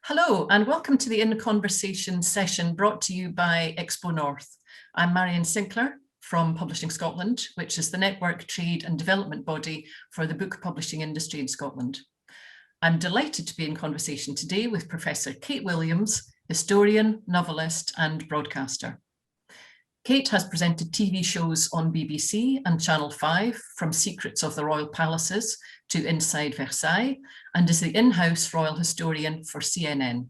Hello and welcome to the In Conversation session brought to you by XpoNorth. I'm Marion Sinclair from Publishing Scotland, which is the network trade and development body for the book publishing industry in Scotland. I'm delighted to be in conversation today with Professor Kate Williams, historian, novelist and broadcaster. Kate has presented TV shows on BBC and Channel 5, from Secrets of the Royal Palaces to Inside Versailles, and is the in-house royal historian for CNN.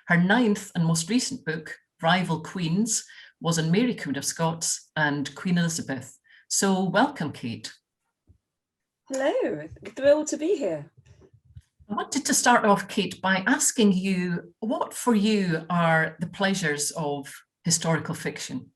Her ninth and most recent book, Rival Queens, was on Mary Queen of Scots and Queen Elizabeth. So welcome, Kate. Hello, thrilled to be here. I wanted to start off, Kate, by asking you, what for you are the pleasures of historical fiction?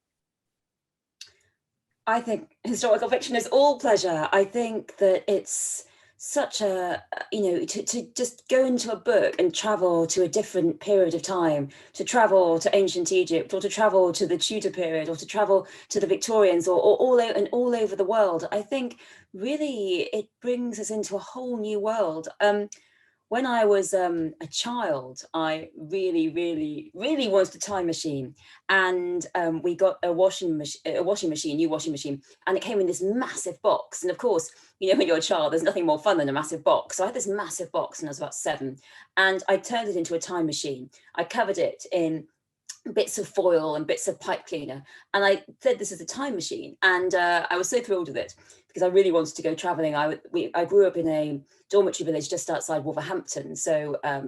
I think historical fiction is all pleasure. I think that it's such a, to just go into a book and travel to a different period of time, to travel to ancient Egypt, or to travel to the Tudor period, or to travel to the Victorians, or all over the world. I think really it brings us into a whole new world. When I was a child, I really wanted a time machine, and we got a new washing machine, and it came in this massive box. And of course, when you're a child, there's nothing more fun than a massive box. So I had this massive box, and I was about 7, and I turned it into a time machine. I covered it in bits of foil and bits of pipe cleaner, and I said this is a time machine, and I was so thrilled with it because I really wanted to go traveling. I grew up in a dormitory village just outside Wolverhampton, so I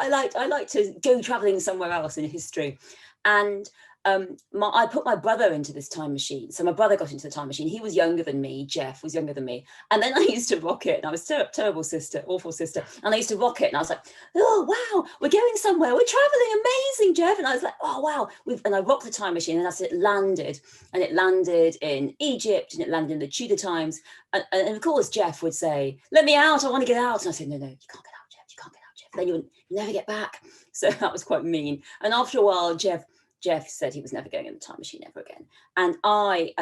like to go traveling somewhere else in history. And I put my brother into this time machine. So my brother got into the time machine. He was younger than me. Jeff was younger than me. And then I used to rock it. And I was terrible sister, awful sister. And I used to rock it. And I was like, oh, wow, we're going somewhere. We're traveling. Amazing, Jeff. And I was like, oh, wow. And I rocked the time machine. And that's it landed. And it landed in Egypt. And it landed in the Tudor Times. And of course, Jeff would say, let me out. I want to get out. And I said, no, you can't get out, Jeff. You can't get out, Jeff. Then you'll never get back. So that was quite mean. And after a while, Jeff said he was never going in the time machine ever again. And I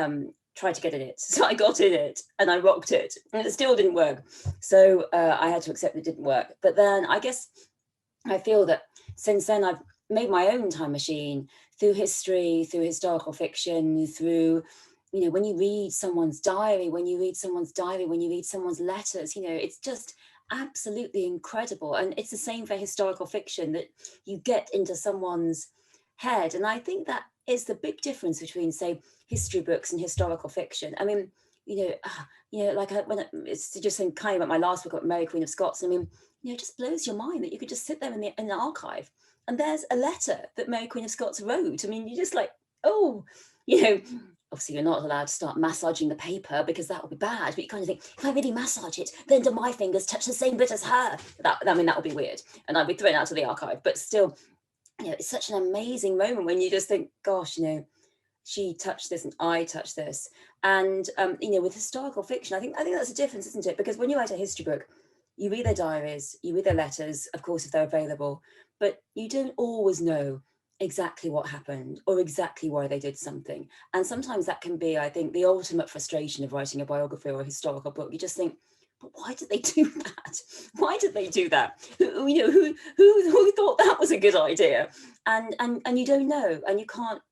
tried to get in it. So I got in it and I rocked it, and it still didn't work. So I had to accept it didn't work. But then I guess I feel that since then I've made my own time machine through history, through historical fiction, through, when you read someone's diary, when you read someone's letters, it's just absolutely incredible. And it's the same for historical fiction, that you get into someone's head. And I think that is the big difference between, say, history books and historical fiction. I mean, it's just saying kind of about my last book about Mary Queen of Scots. I mean, it just blows your mind that you could just sit there in the archive and there's a letter that Mary Queen of Scots wrote. I mean, you're just like, oh, obviously you're not allowed to start massaging the paper because that would be bad, but you kind of think, if I really massage it, then do my fingers touch the same bit as her? That would be weird. And I'd be thrown out of the archive. But still, it's such an amazing moment when you just think, gosh, she touched this and I touched this. And, with historical fiction, I think that's a difference, isn't it? Because when you write a history book, you read their diaries, you read their letters, of course, if they're available, but you don't always know exactly what happened or exactly why they did something. And sometimes that can be, I think, the ultimate frustration of writing a biography or a historical book. You just think, but why did they do that? Why did they do that? Who thought that was a good idea? And you don't know, and you can't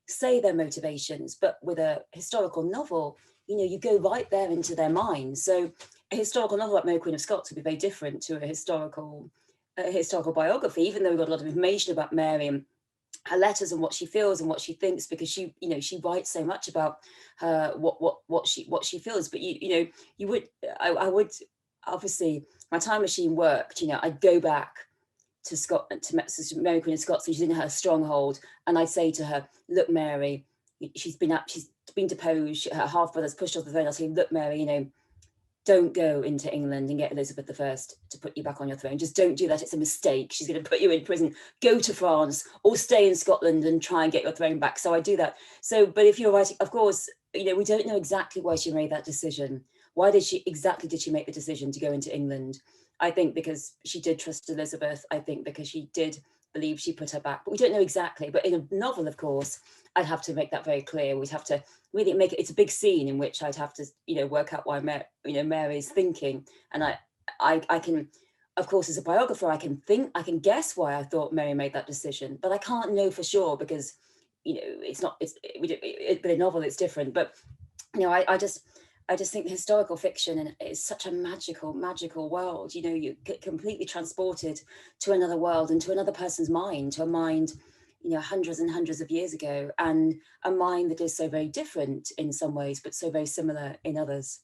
say their motivations. But with a historical novel, you go right there into their minds. So a historical novel like Mary Queen of Scots would be very different to a historical biography, even though we've got a lot of information about Mary and her letters and what she feels and what she thinks, because she writes so much about her, what she feels. But I would obviously, my time machine worked. I'd go back to Scotland, to Mary Queen of Scots, and she's in her stronghold, and I'd say to her, look, Mary, she's been deposed, her half brother's pushed off the throne. I'll say, look, Mary, don't go into England and get Elizabeth I to put you back on your throne. Just don't do that. It's a mistake. She's going to put you in prison. Go to France or stay in Scotland and try and get your throne back. So I do that. So, but if you're writing, of course, we don't know exactly why she made that decision. Why did she make the decision to go into England? I think because she did trust Elizabeth. I think because she did believe she put her back, but we don't know exactly. But in a novel, of course, I'd have to make that very clear. We'd have to really make it, it's a big scene in which I'd have to, work out why Mary's thinking. And I can of course, as a biographer, I can guess why I thought Mary made that decision, but I can't know for sure because, you know, but a novel, it's different. But, you know, I just think historical fiction, and it's such a magical world. You know, you get completely transported to another world and to another person's mind, to a mind, you know, hundreds and hundreds of years ago, and a mind that is so very different in some ways, but so very similar in others.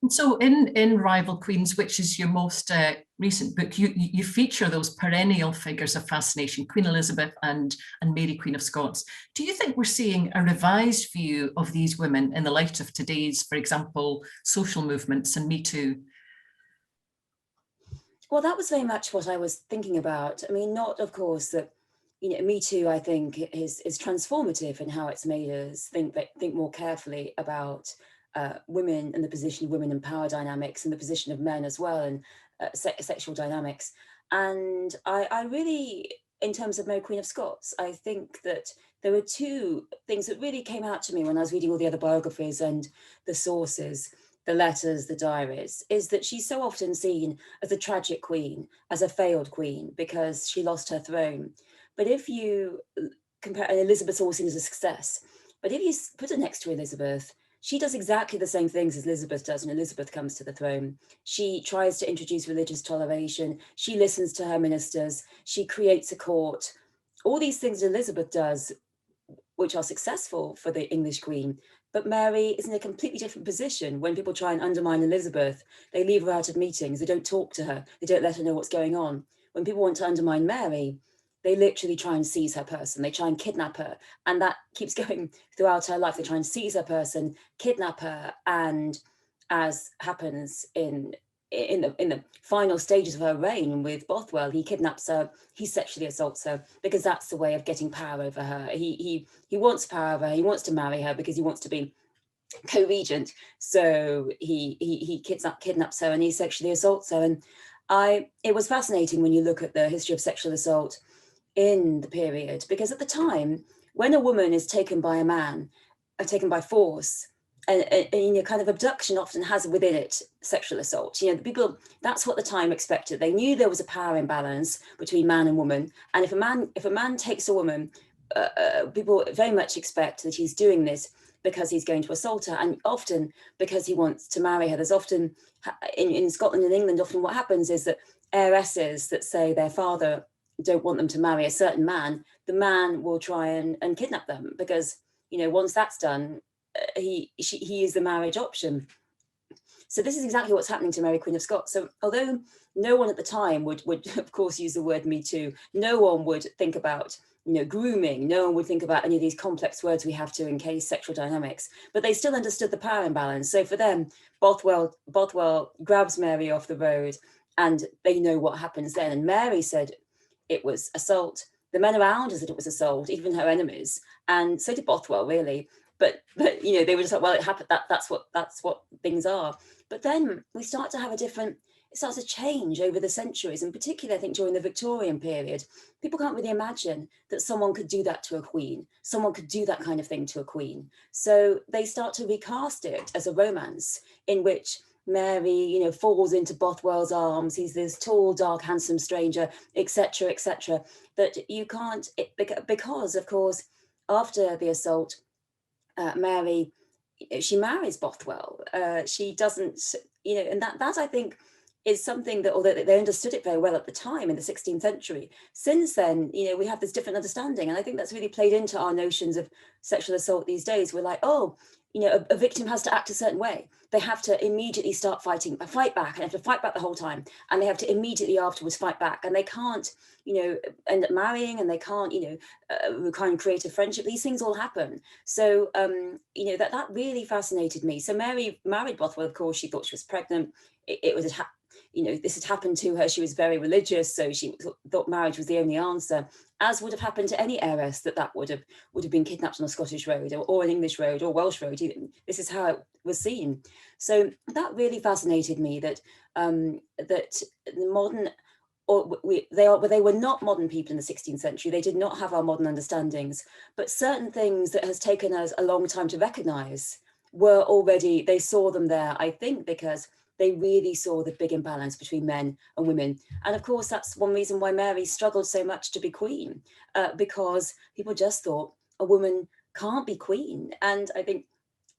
And so in Rival Queens, which is your most recent book, you feature those perennial figures of fascination, Queen Elizabeth and Mary, Queen of Scots. Do you think we're seeing a revised view of these women in the light of today's, for example, social movements and Me Too? Well, that was very much what I was thinking about. I mean, not, of course, that, you know, Me Too, I think, is transformative in how it's made us think more carefully about women and the position of women and power dynamics, and the position of men as well, and sexual dynamics. And I really, in terms of Mary, Queen of Scots, I think that there were two things that really came out to me when I was reading all the other biographies and the sources, the letters, the diaries, is that she's so often seen as a tragic queen, as a failed queen, because she lost her throne. But if you compare, and Elizabeth's always seen as a success, but if you put her next to Elizabeth, she does exactly the same things as Elizabeth does when Elizabeth comes to the throne. She tries to introduce religious toleration. She listens to her ministers. She creates a court. All these things that Elizabeth does, which are successful for the English queen. But Mary is in a completely different position. When people try and undermine Elizabeth, they leave her out of meetings. They don't talk to her. They don't let her know what's going on. When people want to undermine Mary, they literally try and seize her person. They try and kidnap her. And that keeps going throughout her life. They try and seize her person, kidnap her. And as happens in the final stages of her reign with Bothwell, he kidnaps her, he sexually assaults her, because that's the way of getting power over her. He wants power over her. He wants to marry her because he wants to be co-regent. So he kidnaps her and he sexually assaults her. And it was fascinating when you look at the history of sexual assault in the period, because at the time, when a woman is taken by a man, taken by force, and you know, kind of abduction often has within it sexual assault. You know, the people, that's what the time expected. They knew there was a power imbalance between man and woman, and if a man takes a woman, people very much expect that he's doing this because he's going to assault her, and often because he wants to marry her. There's often in Scotland and England, often what happens is that heiresses that say their father don't want them to marry a certain man, the man will try and kidnap them, because, you know, once that's done, he is the marriage option. So this is exactly what's happening to Mary, Queen of Scots. So although no one at the time would of course use the word Me Too, no one would think about, you know, grooming, no one would think about any of these complex words we have to encase sexual dynamics, but they still understood the power imbalance. So for them, Bothwell grabs Mary off the road, and they know what happens then. And Mary said it was assault. The men around her said it was assault, even her enemies, and so did Bothwell, really. But you know, they were just like, well, it happened. That's what things are. But then we start to have it starts to change over the centuries, and particularly I think during the Victorian period, people can't really imagine that someone could do that to a queen. Someone could do that kind of thing to a queen. So they start to recast it as a romance in which Mary, you know, falls into Bothwell's arms. He's this tall, dark, handsome stranger, etc., etc. That you can't, because of course, after the assault, Mary, she marries Bothwell. She doesn't, you know, and that I think is something that, although they understood it very well at the time in the 16th century, since then, you know, we have this different understanding. And I think that's really played into our notions of sexual assault these days. We're like, oh, you know, a victim has to act a certain way. They have to immediately start fight back, and have to fight back the whole time. And they have to immediately afterwards fight back. And they can't, you know, end up marrying, and they can't, you know, kind of create a friendship. These things all happen. So, you know, that really fascinated me. So Mary married Bothwell, of course. She thought she was pregnant. It was, you know, this had happened to her. She was very religious, so she thought marriage was the only answer, as would have happened to any heiress that would have been kidnapped on a Scottish road or an English road or Welsh road. This is how it was seen. So that really fascinated me, that that the modern, they were not modern people in the 16th century. They did not have our modern understandings, but certain things that has taken us a long time to recognize were already, they saw them there, I think, because they really saw the big imbalance between men and women. And of course, that's one reason why Mary struggled so much to be queen, because people just thought a woman can't be queen. And I think,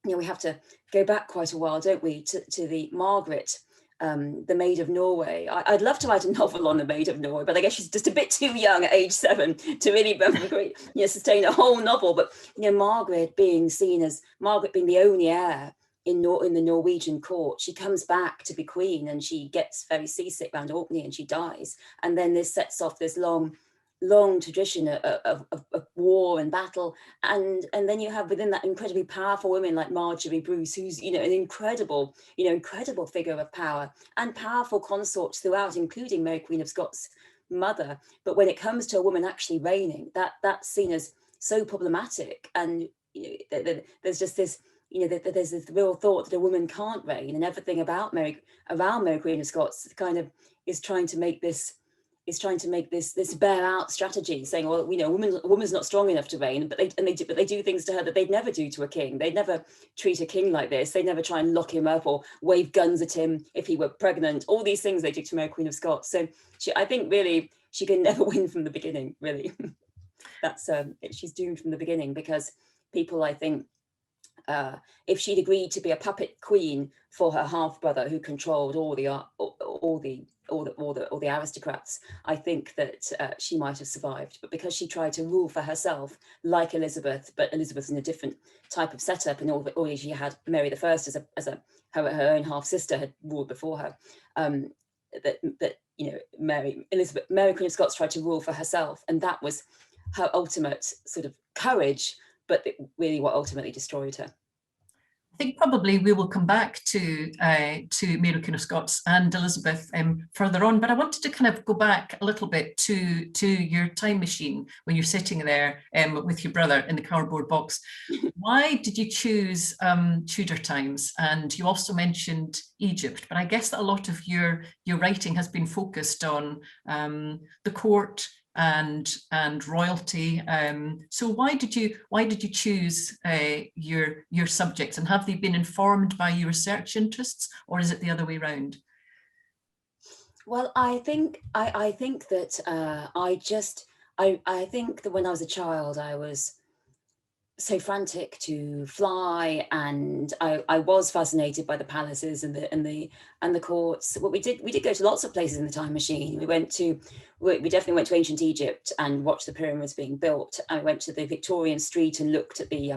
we have to go back quite a while, don't we, to the Margaret, the Maid of Norway. I'd love to write a novel on the Maid of Norway, but I guess she's just a bit too young at age 7 to really sustain a whole novel. But Margaret being the only heir in the Norwegian court, she comes back to be queen, and she gets very seasick around Orkney and she dies. And then this sets off this long tradition of war and battle, and then you have within that incredibly powerful women like Marjorie Bruce, who's an incredible figure of power, and powerful consorts throughout, including Mary Queen of Scots' mother. But when it comes to a woman actually reigning, that's seen as so problematic. And there's just this there's this real thought that a woman can't reign, and everything around Mary Queen of Scots kind of is trying to make this bear out strategy, saying, well, a woman's not strong enough to reign, but they do things to her that they'd never do to a king. They'd never treat a king like this. They'd never try and lock him up or wave guns at him if he were pregnant. All these things they do to Mary Queen of Scots. So I think really she can never win from the beginning. Really, that's she's doomed from the beginning, because people, I think, if she'd agreed to be a puppet queen for her half brother who controlled all the aristocrats, I think that she might have survived. But because she tried to rule for herself, like Elizabeth, but Elizabeth's in a different type of setup, and all she had Mary I as her own half sister had ruled before her. Mary Queen of Scots tried to rule for herself, and that was her ultimate sort of courage, but really what ultimately destroyed her. I think probably we will come back to Mary Queen of Scots and Elizabeth further on, but I wanted to kind of go back a little bit to your time machine when you're sitting there with your brother in the cardboard box. Why did you choose Tudor Times? And you also mentioned Egypt, but I guess that a lot of your writing has been focused on the court and royalty. So why did you choose your subjects, and have they been informed by your research interests, or is it the other way around? Well, I think that I think that when I was a child, I was so frantic to fly, and I was fascinated by the palaces and the courts. What we did go to lots of places in the time machine. We definitely went to ancient Egypt and watched the pyramids being built. I went to the Victorian street and looked at the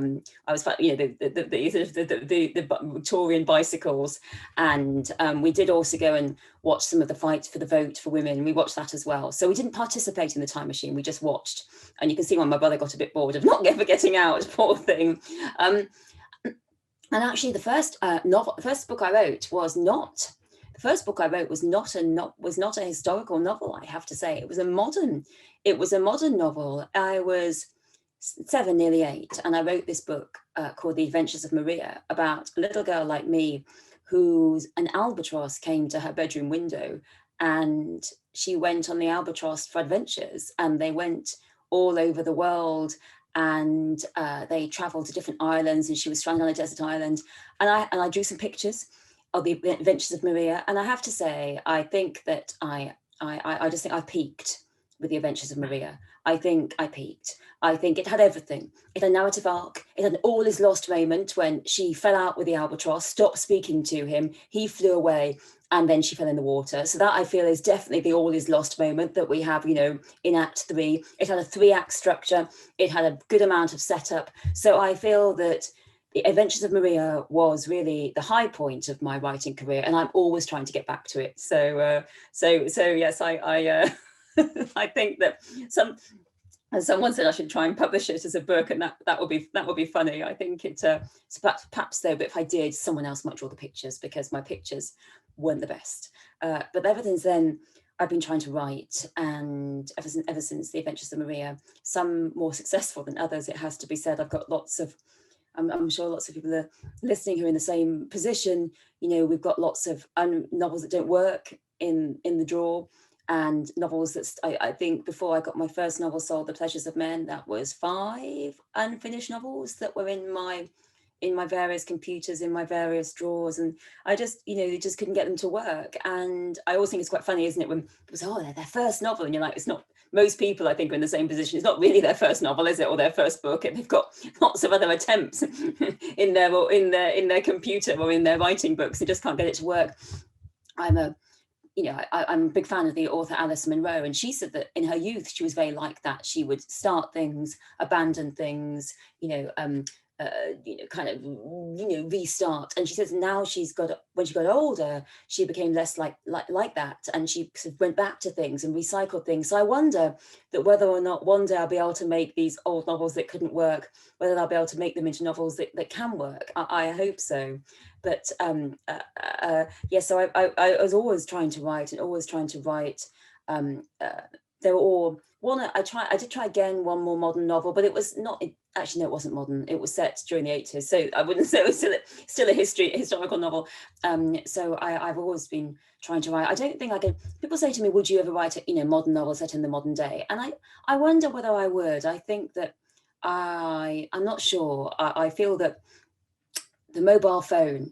Victorian bicycles, and we did also go and watch some of the fights for the vote for women. We watched that as well. So we didn't participate in the time machine. We just watched, and you can see why my brother got a bit bored of not ever getting out. Poor thing. And actually, the first book I wrote was not. The first book I wrote was not a historical novel. I have to say, it was a modern novel. I was 7, nearly 8, and I wrote this book called The Adventures of Maria, about a little girl like me an albatross came to her bedroom window, and she went on the albatross for adventures, and they went all over the world, and they traveled to different islands, and she was stranded on a desert island, and I drew some pictures of the Adventures of Maria. And I have to say, I think that I just think I peaked with the Adventures of Maria. I think I peaked. I think it had everything. It had a narrative arc. It had an all is lost moment when she fell out with the albatross, stopped speaking to him, he flew away, and then she fell in the water. So that, I feel, is definitely the all is lost moment that we have, in Act 3. It had a 3-act structure. It had a good amount of setup. So I feel that The Adventures of Maria was really the high point of my writing career, and I'm always trying to get back to it. So yes, I I think that someone said I should try and publish it as a book, and that would be funny. I think it so perhaps though, but if I did, someone else might draw the pictures, because my pictures weren't the best. But ever since then, I've been trying to write, and ever since The Adventures of Maria, some more successful than others, it has to be said. I've got lots of, I'm sure lots of people are listening who are in the same position. We've got lots of novels that don't work in the drawer, and novels that I think before I got my first novel sold, The Pleasures of Men, that was 5 unfinished novels that were in my in my various computers, in my various drawers, and I just, just couldn't get them to work. And I always think it's quite funny, isn't it, when people say, oh, they're their first novel, and you're like, it's not. Most people, I think, are in the same position. It's not really their first novel, is it, or their first book, and they've got lots of other attempts in their computer or in their writing books. They just can't get it to work. I'm a big fan of the author Alice Munro, and she said that in her youth she was very like that. She would start things, abandon things, restart. And she says now when she got older, she became less like that, and she sort of went back to things and recycled things. So I wonder that whether or not one day I'll be able to make these old novels that couldn't work, whether I'll be able to make them into novels that can work. I hope so. But so I was always trying to write, they were all one. I did try again one more modern novel, but it was not. Actually, no, it wasn't modern. It was set during the 80s, so I wouldn't say it was still a historical novel. So I've always been trying to write. I don't think I can. People say to me, "Would you ever write a modern novel set in the modern day?" And I wonder whether I would. I think that I'm not sure. I feel that the mobile phone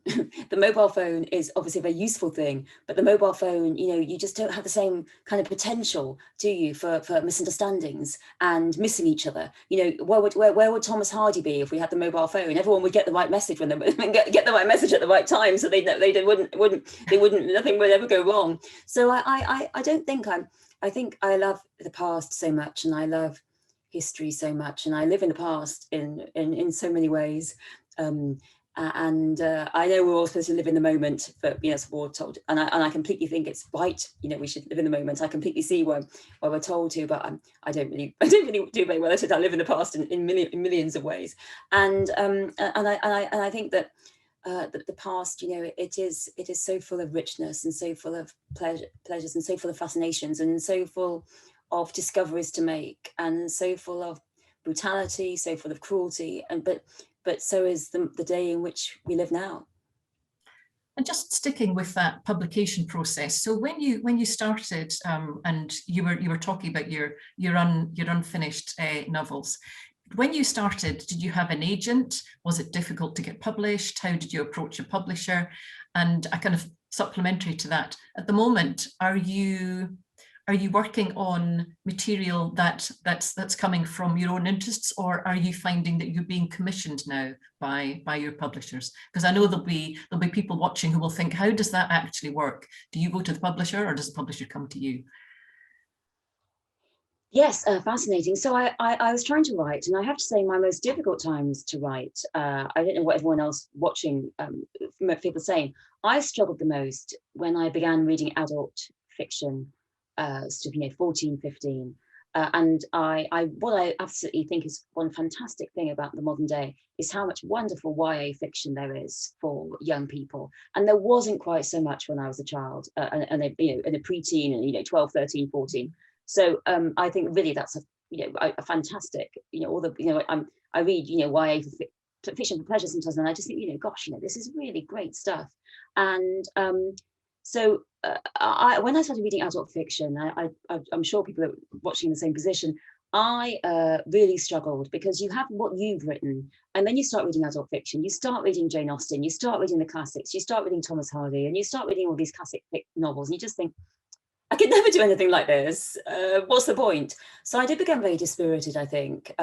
is obviously a very useful thing, but the mobile phone, you just don't have the same kind of potential, do you, for misunderstandings and missing each other. Where would Thomas Hardy be if we had the mobile phone? Everyone would get the right message when they get the right message at the right time, so nothing would ever go wrong. So I don't think I think I love the past so much, and I love history so much, and I live in the past in so many ways. And I know we're all supposed to live in the moment, but so we're told, and I completely think it's right. We should live in the moment. I completely see why we're told to, but I don't really do very well at it. I live in the past in millions of ways, and I think that the past, it is so full of richness, and so full of pleasures, and so full of fascinations, and so full of discoveries to make, and so full of brutality, so full of cruelty, but so is the day in which we live now. And just sticking with that publication process. So when you started, and you were talking about your unfinished novels, when you started, did you have an agent? Was it difficult to get published? How did you approach a publisher? And a kind of supplementary to that, at the moment, are you working on material that's coming from your own interests, or are you finding that you're being commissioned now by your publishers? Because I know there'll be people watching who will think, how does that actually work? Do you go to the publisher, or does the publisher come to you? Yes, fascinating. So I was trying to write, and I have to say my most difficult times to write, I don't know what everyone else watching people saying, I struggled the most when I began reading adult fiction, 14, 15. And what I absolutely think is one fantastic thing about the modern day is how much wonderful YA fiction there is for young people. And there wasn't quite so much when I was a child, and a preteen, and 12, 13, 14. So I think really that's a fantastic, I read, YA fiction for pleasure sometimes, and I just think, gosh, this is really great stuff. And so when I started reading adult fiction, I'm sure people are watching in the same position. I really struggled, because you have what you've written, and then you start reading adult fiction. You start reading Jane Austen, you start reading the classics, you start reading Thomas Hardy, and you start reading all these classic novels, and you just think, I could never do anything like this. What's the point? So I did become very dispirited, I think,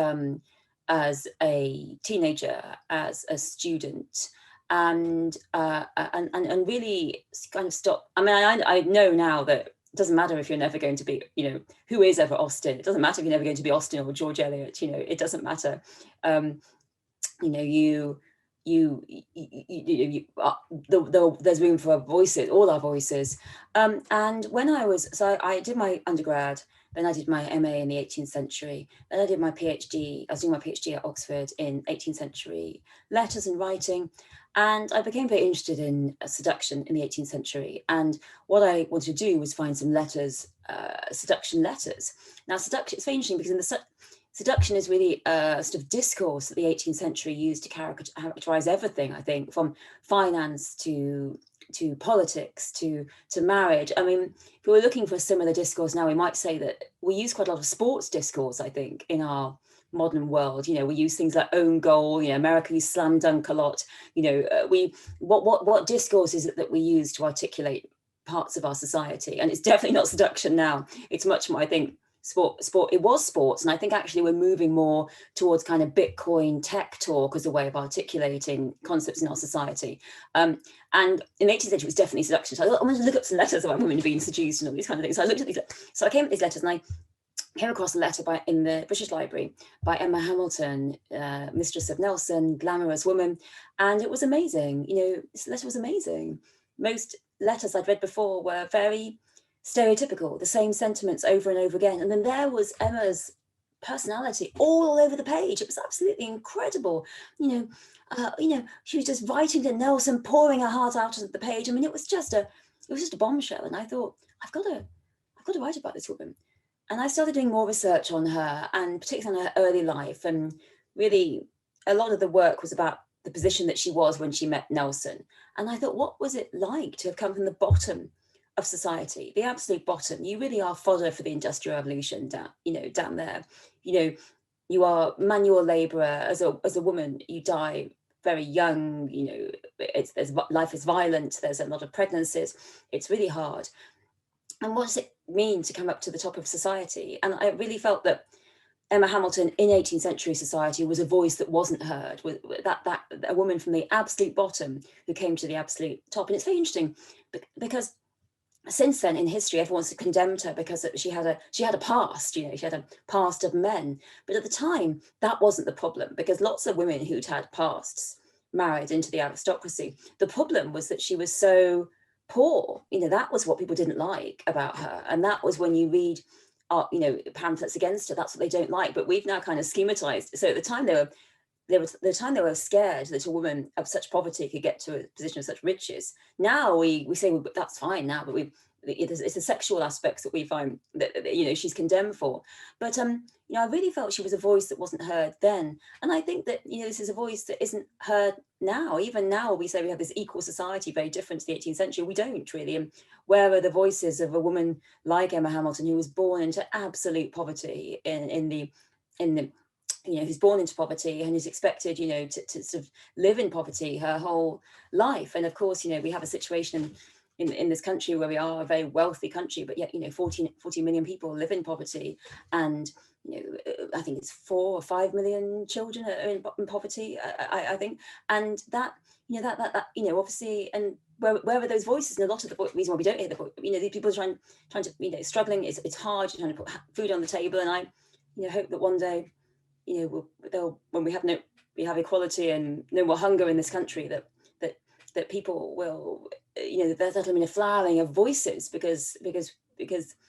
as a teenager, as a student, and really kind of stop. I mean, I know now that it doesn't matter if you're never going to be, who is ever Austen? It doesn't matter if you're never going to be Austen or George Eliot. It doesn't matter. There's room for voices, all our voices. And when I did my undergrad, then I did my MA in the 18th century, then I did my PhD. I was doing my PhD at Oxford in 18th century letters and writing, and I became very interested in seduction in the 18th century. And what I wanted to do was find some letters, seduction letters. Now, seduction, it's very interesting, because in the seduction is really a sort of discourse that the 18th century used to characterize everything, I think, from finance to politics to marriage. I mean, if we were looking for a similar discourse now, we might say that we use quite a lot of sports discourse, I think, in our modern world. You know, we use things like own goal. You know, America used slam dunk a lot. You know, what discourse is it that we use to articulate parts of our society? And it's definitely not seduction now. It's much more, I think, sport. It was sports, and I think actually we're moving more towards kind of Bitcoin tech talk as a way of articulating concepts in our society. And in the 18th century, it was definitely seduction. So I wanted to look up some letters about women being seduced and all these kind of things. So I looked at these. So I came at these letters, and I came across a letter in the British Library by Emma Hamilton, mistress of Nelson, glamorous woman, and it was amazing. You know, this letter was amazing. Most letters I'd read before were very stereotypical, the same sentiments over and over again. And then there was Emma's personality all over the page. It was absolutely incredible. You know, she was just writing to Nelson, pouring her heart out on the page. I mean, it was just a bombshell. And I thought, I've got to write about this woman. And I started doing more research on her, and particularly on her early life. And really, a lot of the work was about the position that she was when she met Nelson. And I thought, what was it like to have come from the bottom of society, the absolute bottom? You really are fodder for the Industrial Revolution down there. You know, you are manual labourer. As a woman, you die very young. You know, life is violent. There's a lot of pregnancies. It's really hard. And what does it mean to come up to the top of society? And I really felt that Emma Hamilton in 18th century society was a voice that wasn't heard, with that a woman from the absolute bottom who came to the absolute top. And it's very interesting because since then in history, everyone's condemned her because she had a past. You know, she had a past of men. But at the time, that wasn't the problem, because lots of women who'd had pasts married into the aristocracy. The problem was that she was so poor. You know, that was what people didn't like about her. And that was, when you read you know, pamphlets against her, that's what they don't like. But we've now kind of schematized. So at the time they were scared that a woman of such poverty could get to a position of such riches. Now we say, well, that's fine now, but it's the sexual aspects that we find that you know, she's condemned for. But you know, I really felt she was a voice that wasn't heard then. And I think that, you know, this is a voice that isn't heard now. Even now, we say we have this equal society, very different to the 18th century. We don't really. And where are the voices of a woman like Emma Hamilton, who was born into absolute poverty in the you know, who's born into poverty and is expected, you know, to sort of live in poverty her whole life? And of course, you know, we have a situation in this country where we are a very wealthy country, but yet, you know, 40 million people live in poverty. And, you know, I think it's 4 or 5 million children are in poverty, I think. And that, you know, that you know, obviously, and where are those voices? And a lot of the reason why we don't hear the voice, you know, these people are trying to, you know, struggling. It's hard, trying to put food on the table. And I, you know, hope that one day, you know, when we have equality and no more hunger in this country, that people will, you know, that'll mean a flowering of voices, because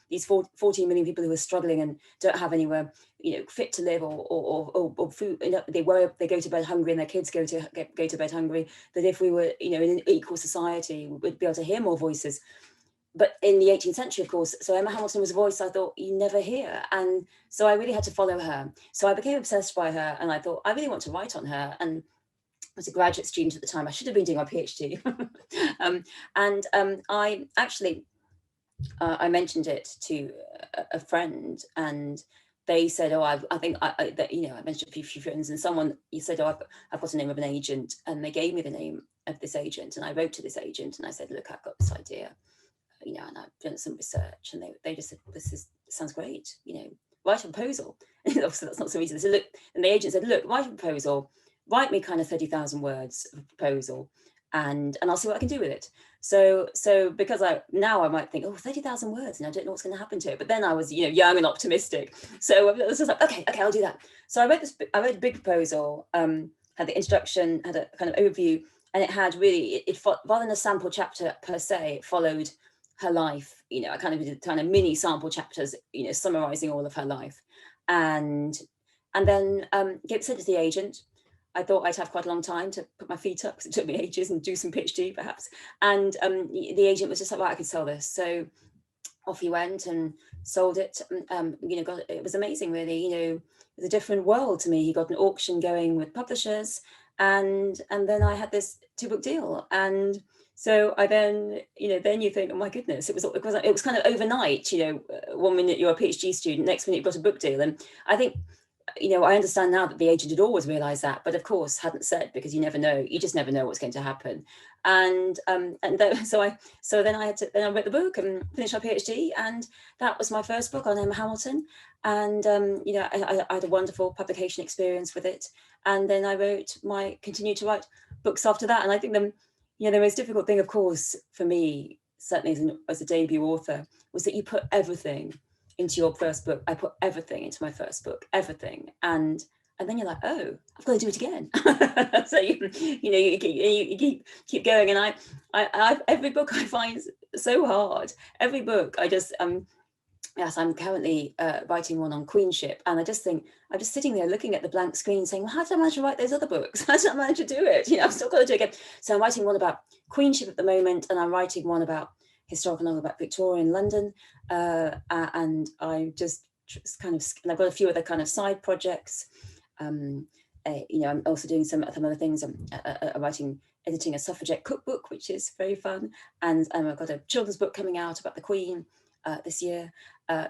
these 14 million people who are struggling and don't have anywhere, you know, fit to live or food, you know, they go to bed hungry, and their kids go to bed hungry. That if we were, you know, in an equal society, we'd be able to hear more voices. But in the 18th century, of course, so Emma Hamilton was a voice I thought you never hear. And so I really had to follow her. So I became obsessed by her, and I thought, I really want to write on her. And I was a graduate student at the time. I should have been doing my PhD. I actually, I mentioned it to a friend, and they said, oh, I think you know, I mentioned a few friends, and someone, you said, oh, I've got the name of an agent. And they gave me the name of this agent. And I wrote to this agent and I said, look, I've got this idea. You know, and I've done some research, and they just said, well, this sounds great, you know, write a proposal. Obviously that's not so easy. They said, look, and the agent said, look, write a proposal, write me kind of 30,000 words of a proposal, and I'll see what I can do with it. So because I might think, oh, 30,000 words, and I don't know what's going to happen to it. But then I was, you know, young and optimistic. So I was just like, okay, I'll do that. So I wrote a big proposal, had the introduction, had a kind of overview, and it had really, rather than a sample chapter per se, it followed her life. You know, I kind of did kind of mini sample chapters, you know, summarizing all of her life, and then sent it to the agent. I thought I'd have quite a long time to put my feet up, because it took me ages, and do some PhD perhaps. And the agent was just like, well, I could sell this. So off he went and sold it. You know, it was amazing, really. You know, it was a different world to me. He got an auction going with publishers, and then I had this 2-book deal. And so I then, you know, then you think, oh my goodness, it was kind of overnight. You know, 1 minute you're a PhD student, next minute you've got a book deal. And I think I understand now that the agent had always realised that, but of course hadn't said, because you never know. You just never know what's going to happen. And then I wrote the book and finished my PhD, and that was my first book on Emma Hamilton. And I had a wonderful publication experience with it. And then I continued to write books after that. And I think the most difficult thing, of course, for me, certainly as a debut author, was that you put everything into your first book. I put everything into my first book, everything. And then you're like, oh, I've got to do it again. So you keep going. And I every book I find so hard. Every book I just yes, I'm currently writing one on queenship, and I just think I'm just sitting there looking at the blank screen, saying, well, how did I manage to write those other books? How did I manage to do it? I've still got to do it again. So I'm writing one about queenship at the moment, and I'm writing one about historical novel about Victorian London, and I just kind of, and I've got a few other kind of side projects. I'm also doing some other things. I'm editing a suffragette cookbook, which is very fun, and I've got a children's book coming out about the Queen this year.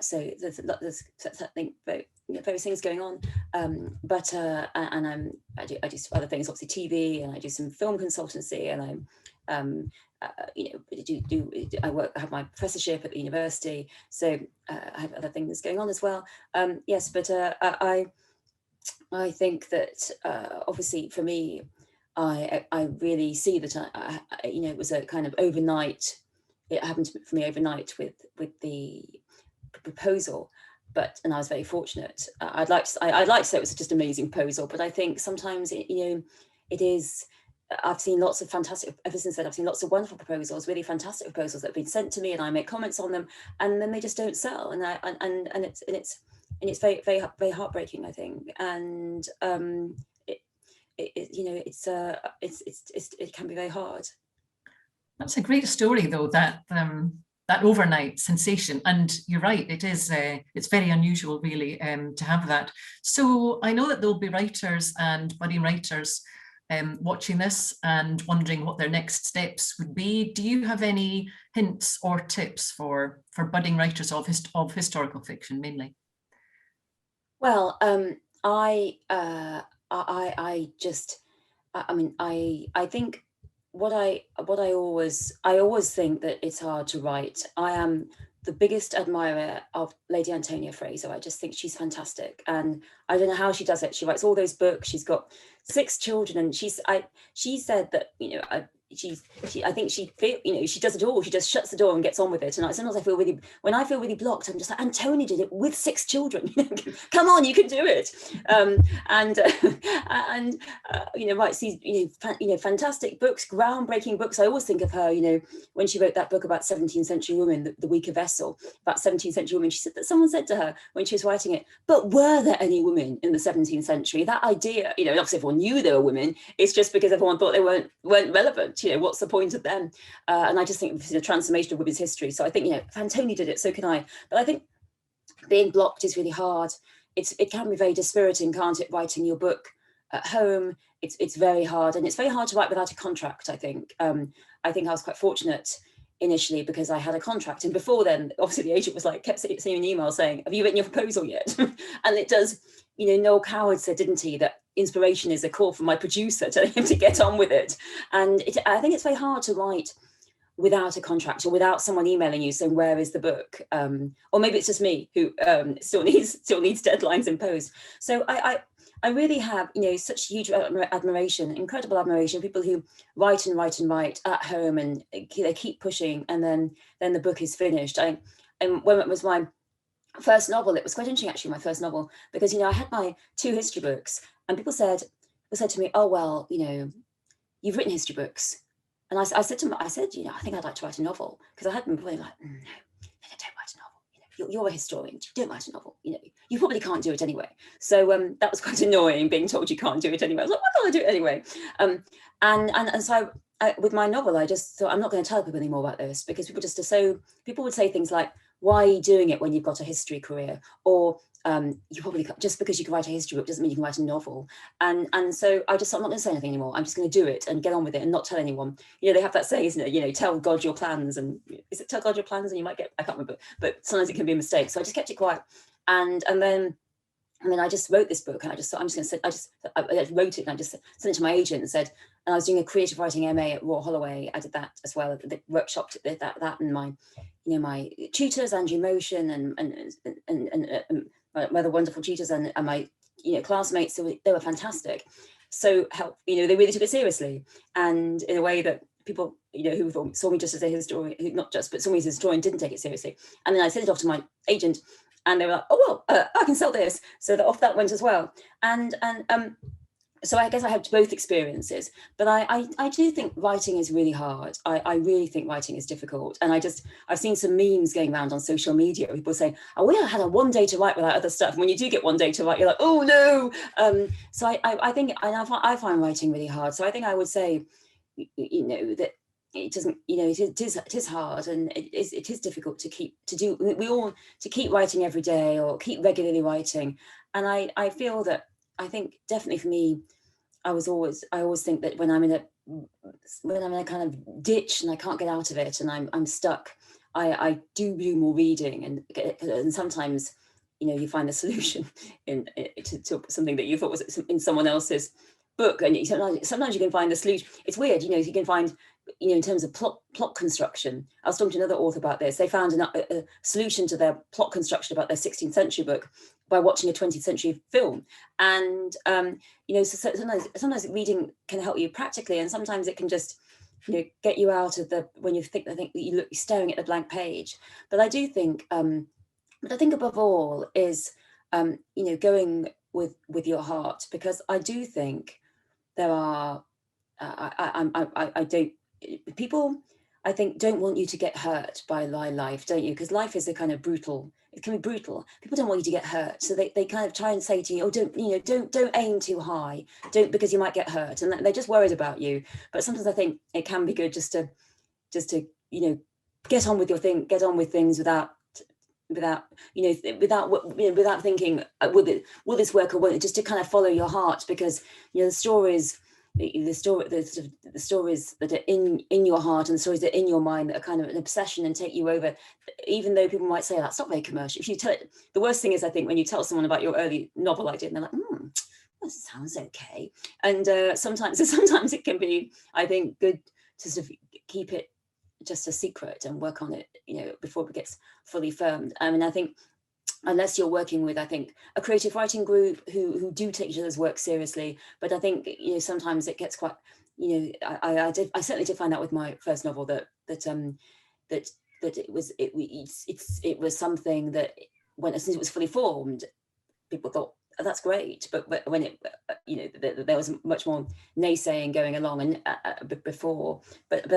So there's something various things going on, and I do other things, obviously TV, and I do some film consultancy, and I have my professorship at the university, so I have other things going on as well. Yes, but I think that obviously for me, I really see that it was a kind of overnight. It happened for me overnight with the proposal, and I was very fortunate. I'd like to say it was just an amazing proposal, but I think sometimes it is. I've seen lots of fantastic, ever since then, I've seen lots of wonderful proposals, really fantastic proposals that have been sent to me, and I make comments on them, and then they just don't sell, and it's very, very, very heartbreaking, I think, and it can be very hard. That's a great story, though, that overnight sensation. And you're right, it is. It's very unusual, really, to have that. So I know that there'll be writers and budding writers watching this and wondering what their next steps would be. Do you have any hints or tips for budding writers of historical fiction, mainly? Well, I think I always think that it's hard to write. I am the biggest admirer of Lady Antonia Fraser. I just think she's fantastic, and I don't know how she does it. She writes all those books. She's got 6 children, and she said that I think she does it all. She just shuts the door and gets on with it. And sometimes when I feel really blocked, I'm just like, Antonia did it with 6 children. Come on, you can do it. Writes these fantastic books, groundbreaking books. I always think of her, when she wrote that book about 17th century women, the Weaker Vessel, about 17th century women. She said that someone said to her when she was writing it, but were there any women in the 17th century? That idea, obviously everyone knew there were women. It's just because everyone thought they weren't relevant. What's the point of them? And I just think it's a transformation of women's history. So I think, if Antonia did it, so can I. But I think being blocked is really hard. It can be very dispiriting, can't it? Writing your book at home, it's very hard, and it's very hard to write without a contract. I think I was quite fortunate initially because I had a contract, and before then, obviously the agent was kept sending an email saying, "Have you written your proposal yet?" And it does. Noel Coward said, didn't he, that inspiration is a call from my producer telling him to get on with it. And I think it's very hard to write without a contract or without someone emailing you saying, where is the book? Or maybe it's just me who still needs deadlines imposed. So I really have, such huge admiration, incredible admiration, people who write and write and write at home, and they keep pushing, and then the book is finished. And when it was my first novel, it was quite interesting, actually, my first novel, because, I had my 2 history books, and people said to me, oh, well, you've written history books. And I said to them, I think I'd like to write a novel, because I had been probably like, no, don't write a novel. You're a historian, don't write a novel. You probably can't do it anyway. So that was quite annoying, being told you can't do it anyway. I was like, why can't I do it anyway? And so with my novel, I just thought, I'm not going to tell people anymore about this, because people would say things like, why are you doing it when you've got a history career? Or you probably, just because you can write a history book doesn't mean you can write a novel. And so I just thought, I'm not going to say anything anymore. I'm just going to do it and get on with it and not tell anyone. They have that saying, isn't it? Tell God your plans. And is it tell God your plans? And you might get, I can't remember, but sometimes it can be a mistake. So I just kept it quiet. And then And then I just wrote this book, and I wrote it, and I just sent it to my agent and said, and I was doing a creative writing MA at Royal Holloway. I did that as well. The workshopped that, and my, my tutors, Andrew Motion, and my other wonderful tutors, and my, classmates, they were fantastic. So they really took it seriously, and in a way that people, who saw me just as a historian, not just, but saw me as a historian, didn't take it seriously. And then I sent it off to my agent, and they were like, oh, well, I can sell this. So off that went as well. And so I guess I had both experiences, but I do think writing is really hard. I really think writing is difficult. And I've seen some memes going around on social media, people saying, oh, we had a one day to write without other stuff. And when you do get one day to write, you're like, oh no. So I think, and I find writing really hard. So I think I would say, that it doesn't, it is hard, and it is difficult to keep writing every day or keep regularly writing. And I feel that, I think definitely for me, I always think that when I'm in a kind of ditch and I can't get out of it and I'm stuck, I do more reading, and sometimes, you find the solution to something that you thought was in someone else's book, and sometimes you can find the solution. It's weird, you can find, in terms of plot construction. I was talking to another author about this. They found a solution to their plot construction about their 16th century book by watching a 20th century film. And so sometimes reading can help you practically, and sometimes it can just get you out of when you think you're staring at the blank page. But I do think, but I think above all is going with your heart, because I do think there are people, I think, don't want you to get hurt by life, don't you? Because life is a kind of brutal. It can be brutal. People don't want you to get hurt, so they kind of try and say to you, "Oh, don't aim too high, because you might get hurt," and they're just worried about you. But sometimes I think it can be good just to get on with your thing, get on with things without thinking, will this work or won't it? Just to kind of follow your heart, because the stories that are in your heart, and the stories that are in your mind that are kind of an obsession and take you over, even though people might say that's not very commercial. If you tell it, the worst thing is, I think, when you tell someone about your early novel idea and they're like, that sounds okay. And sometimes it can be, I think, good to sort of keep it just a secret and work on it, before it gets fully firmed. I mean, I think, unless you're working with, I think, a creative writing group who do take each other's work seriously. But I think, sometimes it gets quite, I certainly did find out with my first novel that it was something that, as soon as it was fully formed, people thought, oh, that's great. But when it, there was much more naysaying going along and before. But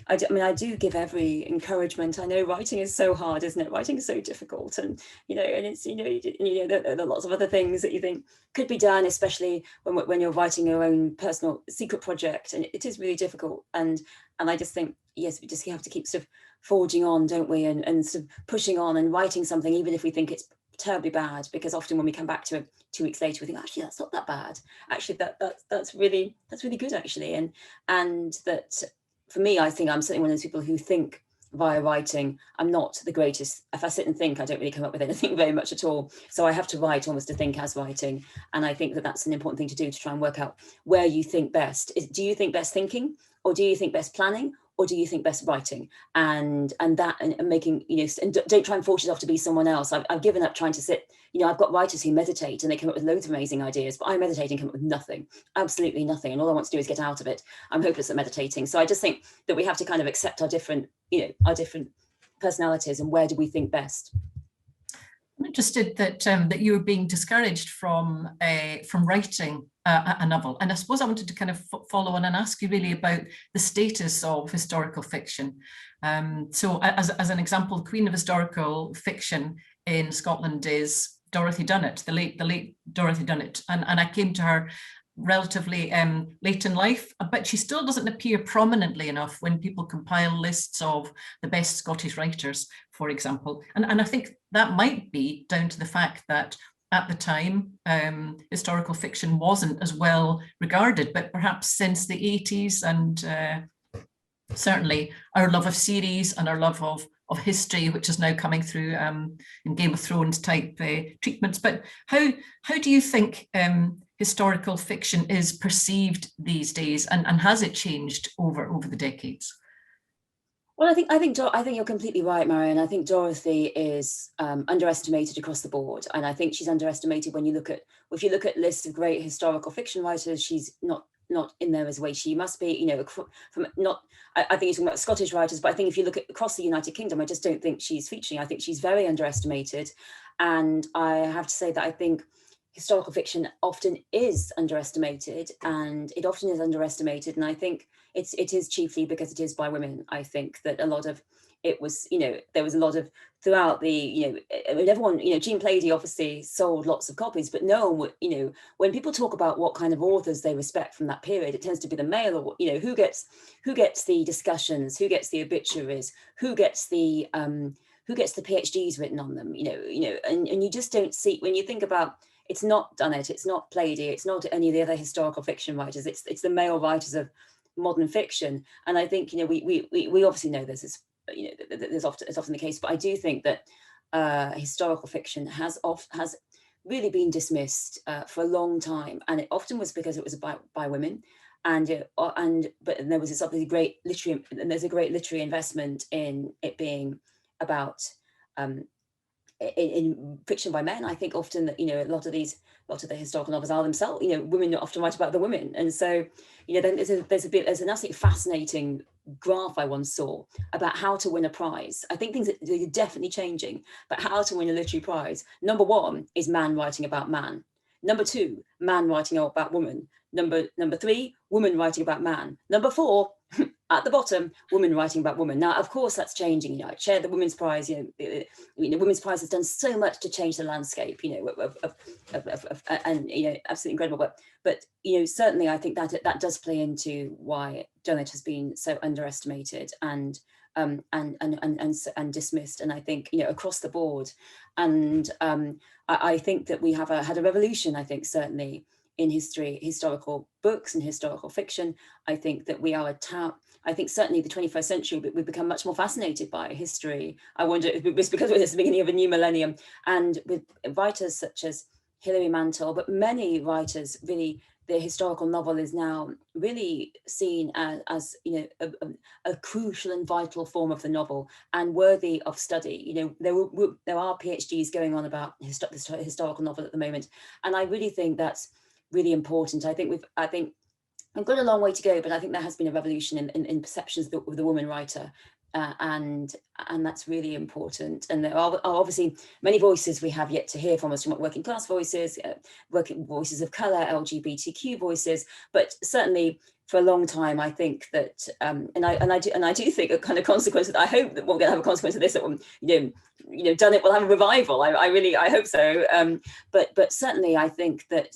I do give every encouragement. I know writing is so hard, isn't it? Writing is so difficult, and and it's there are lots of other things that you think could be done, especially when you're writing your own personal secret project, and it is really difficult. And I just think, yes, we just have to keep sort of forging on, don't we, and sort of pushing on and writing something, even if we think it's terribly bad, because often when we come back to it 2 weeks later, we think, actually, that's not that bad. Actually, that's really good, actually. And that, for me, I think I'm certainly one of those people who think via writing. I'm not the greatest. If I sit and think, I don't really come up with anything very much at all. So I have to write almost to think as writing. And I think that that's an important thing to do, to try and work out where you think best. Do you think best thinking, or do you think best planning, or do you think best writing? And making, and don't try and force yourself to be someone else. I've given up trying to sit, I've got writers who meditate and they come up with loads of amazing ideas, but I meditate and come up with nothing, absolutely nothing. And all I want to do is get out of it. I'm hopeless at meditating. So I just think that we have to kind of accept our different personalities, and where do we think best. I'm interested that you were being discouraged from writing a novel, and I suppose I wanted to kind of follow on and ask you really about the status of historical fiction. So, as an example, the queen of historical fiction in Scotland is Dorothy Dunnett, the late Dorothy Dunnett, and I came to her relatively late in life, but she still doesn't appear prominently enough when people compile lists of the best Scottish writers, for example. And I think that might be down to the fact that at the time, historical fiction wasn't as well regarded, but perhaps since the 80s, and certainly our love of series and our love of of history, which is now coming through in Game of Thrones type treatments. But how do you think historical fiction is perceived these days, and has it changed over the decades? Well, I think you're completely right, Marion. I think Dorothy is underestimated across the board, and I think she's underestimated when you look at lists of great historical fiction writers. She's not in there as a way she must be. You know, from not. I think you're talking about Scottish writers, but I think if you look at across the United Kingdom, I just don't think she's featuring. I think she's very underestimated, and I have to say that I think historical fiction often is underestimated, and it often is underestimated, and I think it is chiefly because it is by women. I think that a lot of it was, there was a lot of throughout the, everyone, Jean Plaidy obviously sold lots of copies, but no one would, when people talk about what kind of authors they respect from that period, it tends to be the male, or, who gets the discussions, who gets the obituaries, who gets the PhDs written on them, and you just don't see, when you think about, it's not Dunnett, it's not Plaidy, it's not any of the other historical fiction writers, it's the male writers of modern fiction. And I think, we obviously know this is, it's often the case, but I do think that historical fiction has really been dismissed for a long time, and it often was because it was by women, but there was this obviously great literary investment in it being about in fiction by men. I think often that a lot of the historical novels are themselves, women often write about the women, and so then there's an absolutely fascinating graph I once saw about how to win a prize. I think things are definitely changing, but how to win a literary prize. Number one is man writing about man. Number two, man writing about woman. Number three, woman writing about man. Number four, at the bottom, women writing about women. Now, of course, that's changing. I chair the Women's Prize. The Women's Prize has done so much to change the landscape. And absolutely incredible. But certainly, I think that does play into why Dunnett has been so underestimated and dismissed. And I think across the board. And I think that we have had a revolution. I think certainly in historical books and historical fiction. I think that we are I think certainly the 21st century, we've become much more fascinated by history. I wonder if it was because it's the beginning of a new millennium, and with writers such as Hilary Mantel, but many writers, really, the historical novel is now really seen as a crucial and vital form of the novel, and worthy of study. There are PhDs going on about the historical novel at the moment, and I really think that's really important. I think I've got a long way to go, but I think there has been a revolution in perceptions of the woman writer, and that's really important. And there are obviously many voices we have yet to hear from us, from working class voices, working voices of colour, LGBTQ voices, but certainly for a long time, I think that, and I do think a kind of consequence that I hope that we're going to have a consequence of this, that Dunnett will have a revival. I hope so. But certainly, I think that.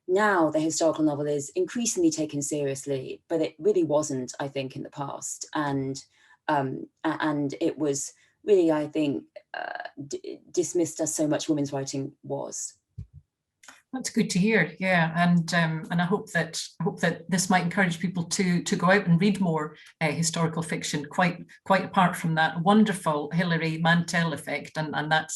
Now the historical novel is increasingly taken seriously, but it really wasn't, I think, in the past, and it was really, I think, dismissed as so much women's writing was. That's good to hear, yeah, and I hope that this might encourage people to go out and read more historical fiction. Quite apart from that wonderful Hilary Mantel effect, and that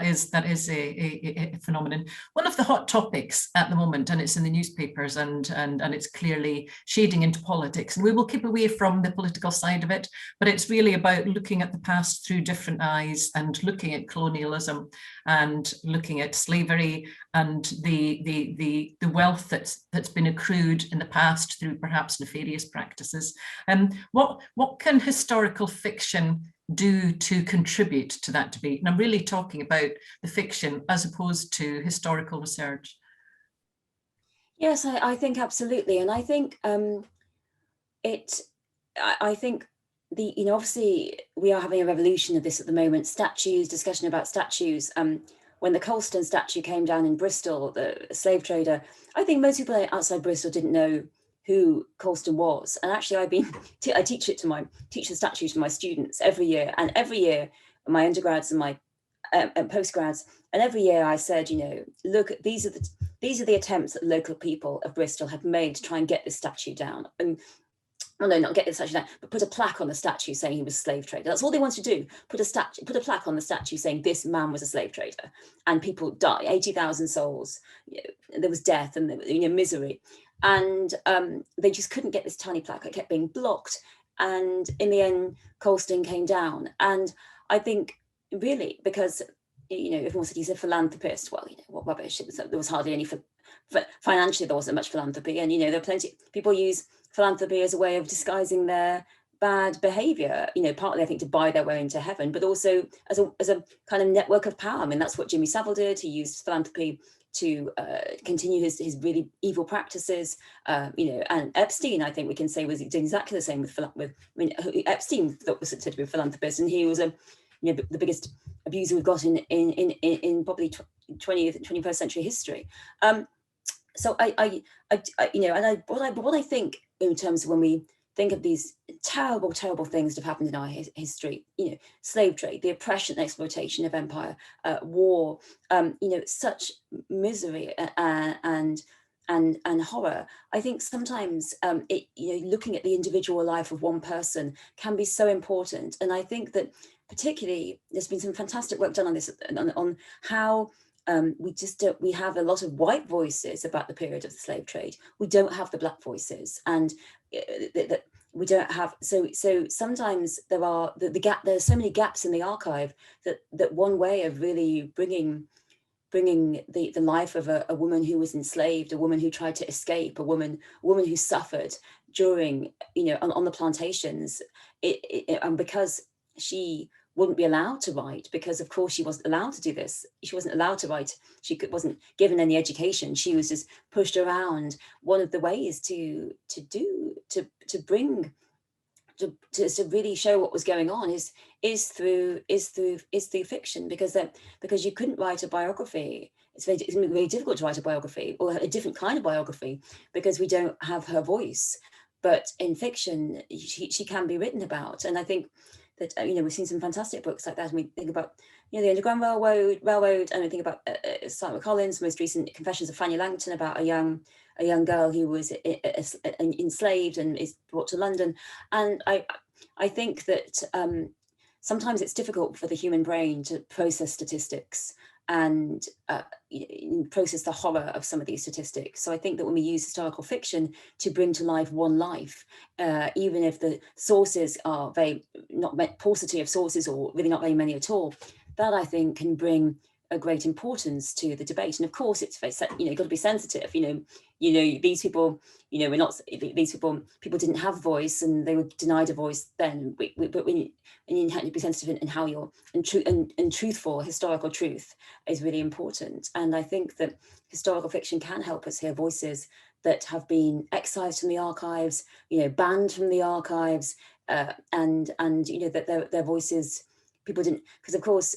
is a phenomenon. One of the hot topics at the moment, and it's in the newspapers, and it's clearly shading into politics. And we will keep away from the political side of it, but it's really about looking at the past through different eyes, and looking at colonialism, and looking at slavery, and the wealth that's been accrued in the past through perhaps nefarious practices. What can historical fiction do to contribute to that debate? And I'm really talking about the fiction as opposed to historical research. Yes, I think absolutely, and I think I think obviously we are having a revolution of this at the moment. Discussion about statues. When the Colston statue came down in Bristol, the slave trader, I think most people outside Bristol didn't know who Colston was. And actually, I teach the statue to my students every year, and every year my undergrads and my postgrads, and every year I said, look, these are the attempts that local people of Bristol have made to try and get this statue down. And well, no, not get the statue down, but put a plaque on the statue saying he was a slave trader. That's all they wanted to do. Put a plaque on the statue saying this man was a slave trader, and people died. 80,000 souls. There was death and misery, and they just couldn't get this tiny plaque. It kept being blocked, and in the end, Colston came down. And I think really because everyone said he's a philanthropist. Well, what rubbish! There was hardly any financially. There wasn't much philanthropy, and there are plenty people use philanthropy as a way of disguising their bad behavior, partly I think to buy their way into heaven, but also as a kind of network of power. I mean, that's what Jimmy Savile did. He used philanthropy to continue his really evil practices, and Epstein, I think we can say, was exactly the same with Epstein was said to be a philanthropist, and he was the biggest abuser we've got in probably 21st century history. So what I think in terms of when we think of these terrible, terrible things that have happened in our history, slave trade, the oppression and exploitation of empire, war, such misery and horror. I think sometimes looking at the individual life of one person can be so important. And I think that particularly there's been some fantastic work done on this, on how we have a lot of white voices about the period of the slave trade. We don't have the black voices, and that we don't have. So sometimes there are there's so many gaps in the archive that one way of really bringing the life of a woman who was enslaved, a woman who tried to escape, a woman who suffered during on the plantations, and because she wouldn't be allowed to write, because of course she wasn't allowed to do this. She wasn't allowed to write. Wasn't given any education. She was just pushed around. One of the ways to really show what was going on is through fiction, because you couldn't write a biography. It's very difficult to write a biography, or a different kind of biography, because we don't have her voice. But in fiction, she can be written about, and I think that we've seen some fantastic books like that. And we think about the Underground Railroad, and we think about Simon Collins' most recent Confessions of Fanny Langton, about a young girl who was enslaved and is brought to London. And I think that sometimes it's difficult for the human brain to process statistics and process the horror of some of these statistics. So I think that when we use historical fiction to bring to life one life, even if the sources are paucity of sources, or really not very many at all, that I think can bring a great importance to the debate. And of course, it's very, got to be sensitive. These people, we're not. These people didn't have voice, and they were denied a voice then. But you have to be sensitive in how you're and truthful. Historical truth is really important. And I think that historical fiction can help us hear voices that have been excised from the archives, banned from the archives, and that their voices, people didn't, because of course,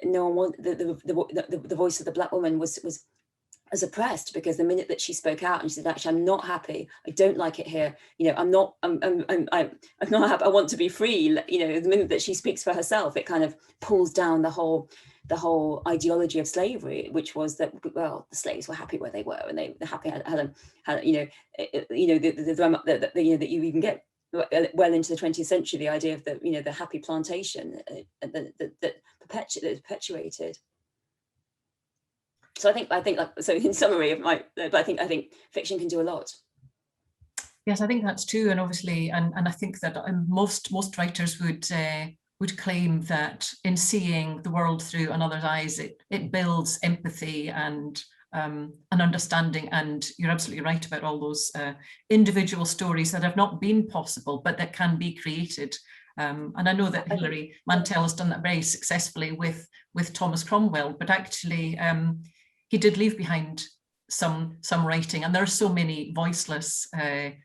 no one the voice of the Black woman was oppressed, because the minute that she spoke out and she said, actually, I'm not happy, I don't like it here, I'm not happy, I want to be free, the minute that she speaks for herself, it kind of pulls down the whole ideology of slavery, which was that, well, the slaves were happy where they were, and they're happy that you even get well into the 20th century, the idea of the happy plantation that perpetuated. So I think so in summary of I think fiction can do a lot. Yes, I think that's true, and obviously, and I think that most writers would claim that in seeing the world through another's eyes, it builds empathy and an understanding. And you're absolutely right about all those individual stories that have not been possible, but that can be created. And I know that Hilary Mantel has done that very successfully with Thomas Cromwell, but actually he did leave behind some writing, and there are so many voiceless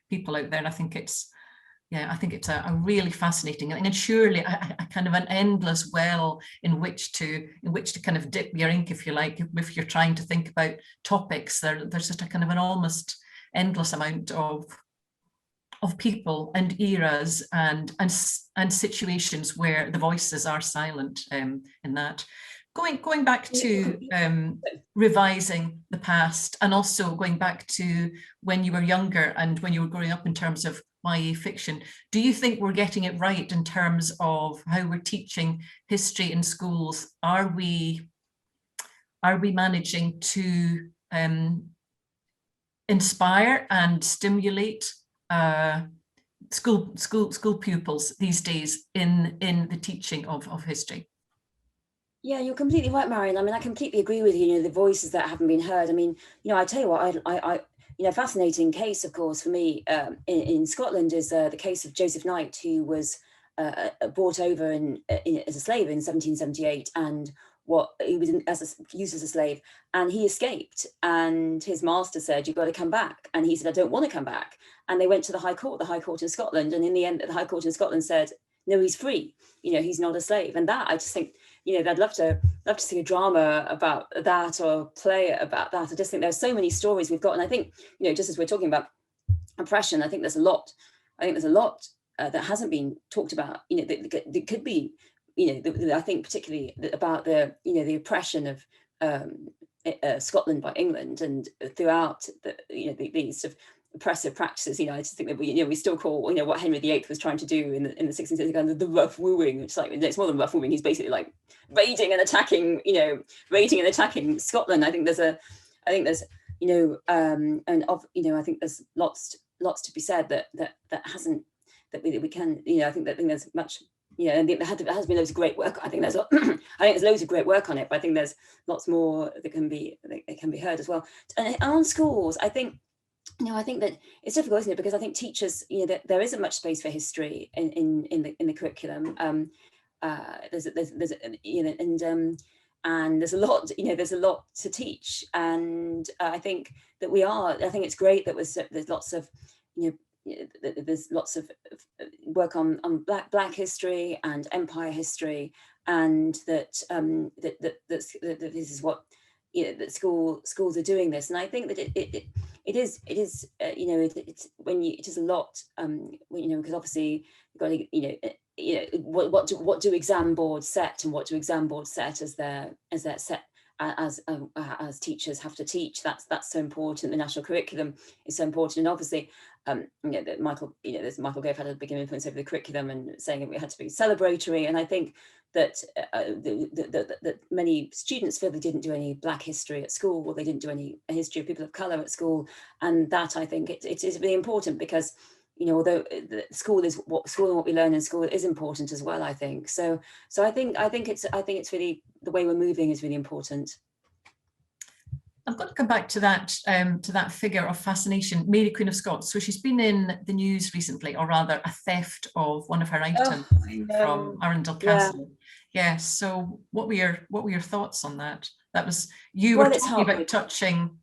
people out there, and I think it's a really fascinating, and surely a kind of an endless well in which to kind of dip your ink, if you like, if you're trying to think about topics. There's just a kind of an almost endless amount of people and eras and situations where the voices are silent in that. Going back to revising the past, and also going back to when you were younger and when you were growing up in terms of YA fiction, do you think we're getting it right in terms of how we're teaching history in schools? Are we managing to inspire and stimulate school pupils these days in the teaching of history? Yeah, you're completely right, Marion. I mean, I completely agree with you. You know, the voices that haven't been heard. I mean, you know, I tell you what, you know, fascinating case, of course, for me in Scotland is the case of Joseph Knight, who was brought over as a slave in 1778, and he was used as a slave, and he escaped. And his master said, "You've got to come back." And he said, "I don't want to come back." And they went to the High Court in Scotland, and in the end, the High Court in Scotland said, "No, he's free. You know, he's not a slave." And that, I just think, you know, I'd love to see a drama about that, or play about that. I just think there's so many stories we've got. And I think, you know, just as we're talking about oppression, I think there's a lot that hasn't been talked about, you know, that could be, you know, I think particularly about the, you know, the oppression of Scotland by England, and throughout the, you know, these sort of oppressive practices. You know, I just think that we still call, you know, what Henry VIII was trying to do in the 16th century, kind of the rough wooing. It's like, it's more than rough wooing. He's basically like raiding and attacking Scotland. I think there's you know, you know, I think there's lots to be said that we can, you know, I think there's much, you know, and there has been loads of great work. I think there's loads of great work on it, but I think there's lots more that can be heard as well. And on schools, I think, you know, I think that it's difficult, isn't it? Because I think teachers, you know, there isn't much space for history in the curriculum. There's you know, and there's a lot, you know, there's a lot to teach, and I think it's great that there's lots of, you know, there's lots of work on black history and empire history, and that this is what, you know, that schools are doing this. And I think that it is you know, it is a lot, you know, because obviously you've got to, you know, what do exam boards set, and what do exam boards set as their set as teachers have to teach. That's so important. The national curriculum is so important, and obviously, you know, that Michael Gove had a big influence over the curriculum, and saying it had to be celebratory. And I think that that many students feel they didn't do any Black history at school, or they didn't do any history of people of colour at school, and that, I think it is really important, because, you know, although school and what we learn in school is important as well, I think. So I think it's really, the way we're moving is really important. I've got to come back to that figure of fascination, Mary Queen of Scots. So she's been in the news recently, or rather a theft of one of her items from Arundel Castle. Yeah. So what were your thoughts on that? That was, you were talking about touching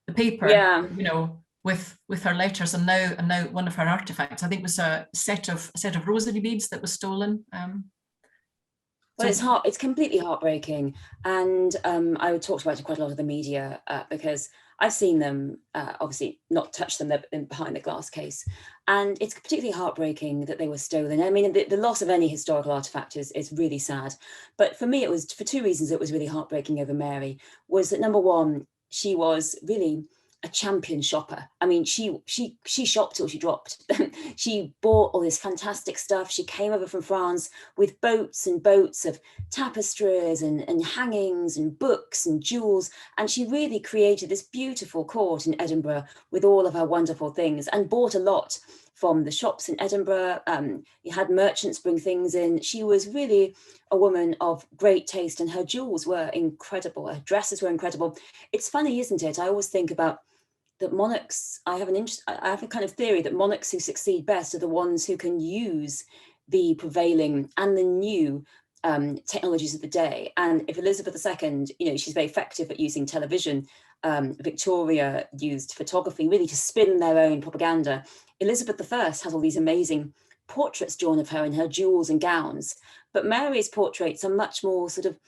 the paper, you know, with her letters, and now one of her artifacts, I think, was a set of rosary beads that was stolen. Well, it's completely heartbreaking, and I talked about it to quite a lot of the media, because I've seen them, obviously not touch them, they're behind the glass case, and it's particularly heartbreaking that they were stolen. I mean, the loss of any historical artifact is really sad, but for me, it was for two reasons. It was really heartbreaking over Mary. Was that, number one, she was really a champion shopper. I mean, she shopped till she dropped. She bought all this fantastic stuff. She came over from France with boats and boats of tapestries and hangings and books and jewels. And she really created this beautiful court in Edinburgh with all of her wonderful things, and bought a lot from the shops in Edinburgh. You had merchants bring things in. She was really a woman of great taste, and her jewels were incredible. Her dresses were incredible. It's funny, isn't it? I always think about that monarchs, I have a kind of theory that monarchs who succeed best are the ones who can use the prevailing and the new technologies of the day. And if Elizabeth II, you know, she's very effective at using television. Victoria used photography really to spin their own propaganda. Elizabeth I has all these amazing portraits drawn of her in her jewels and gowns, but Mary's portraits are much more sort of,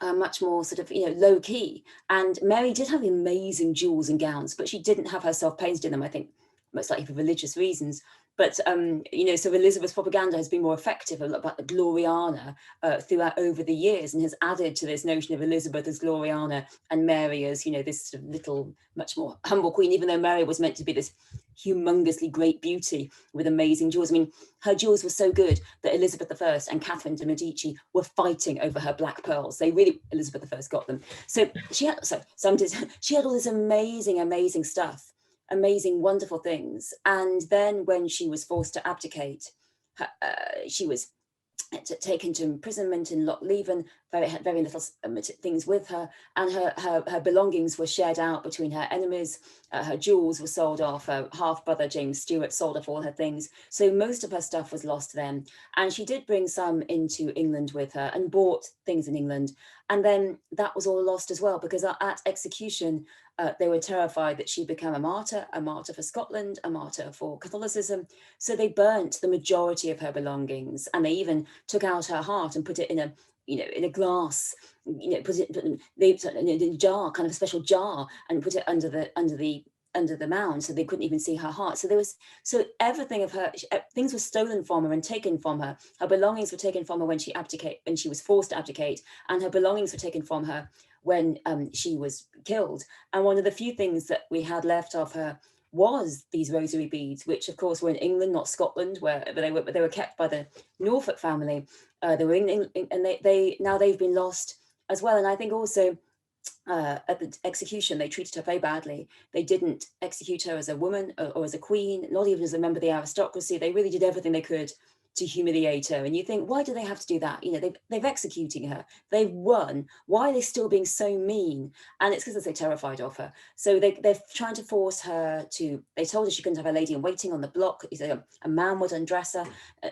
you know, low key. And Mary did have amazing jewels and gowns, but she didn't have herself painted in them, I think, most likely for religious reasons. But you know, so Elizabeth's propaganda has been more effective about the Gloriana throughout over the years, and has added to this notion of Elizabeth as Gloriana and Mary as, you know, this sort of little, much more humble queen, even though Mary was meant to be this humongously great beauty with amazing jewels. I mean, her jewels were so good that Elizabeth I and Catherine de Medici were fighting over her black pearls. They really, Elizabeth I got them. So she had, she had all this amazing stuff, amazing, wonderful things. And then when she was forced to abdicate, she was taken to imprisonment in Loch Leven, had very little things with her, and her belongings were shared out between her enemies. Her jewels were sold off. Her half-brother James Stewart sold off all her things. So most of her stuff was lost then. And she did bring some into England with her and bought things in England. And then that was all lost as well, because at execution, they were terrified that she'd become a martyr for Scotland, a martyr for Catholicism. So they burnt the majority of her belongings, and they even took out her heart and put it in a, you know, in a glass, you know, put it in a jar, kind of a special jar, and put it under the mound, so they couldn't even see her heart. So everything of her, things were stolen from her and taken from her. Her belongings were taken from her when she was forced to abdicate, and her belongings were taken from her when she was killed. And one of the few things that we had left of her was these rosary beads, which of course were in England, not Scotland, where they were kept by the Norfolk family. They were in England, and they've been lost as well. And I think also at the execution, they treated her very badly. They didn't execute her as a woman or as a queen, not even as a member of the aristocracy. They really did everything they could to humiliate her. And you think, why do they have to do that? You know, they've executing her, they've won. Why are they still being so mean? And it's because they're terrified of her. So they're trying to force her to, they told her she couldn't have a lady in waiting on the block. A man would undress her.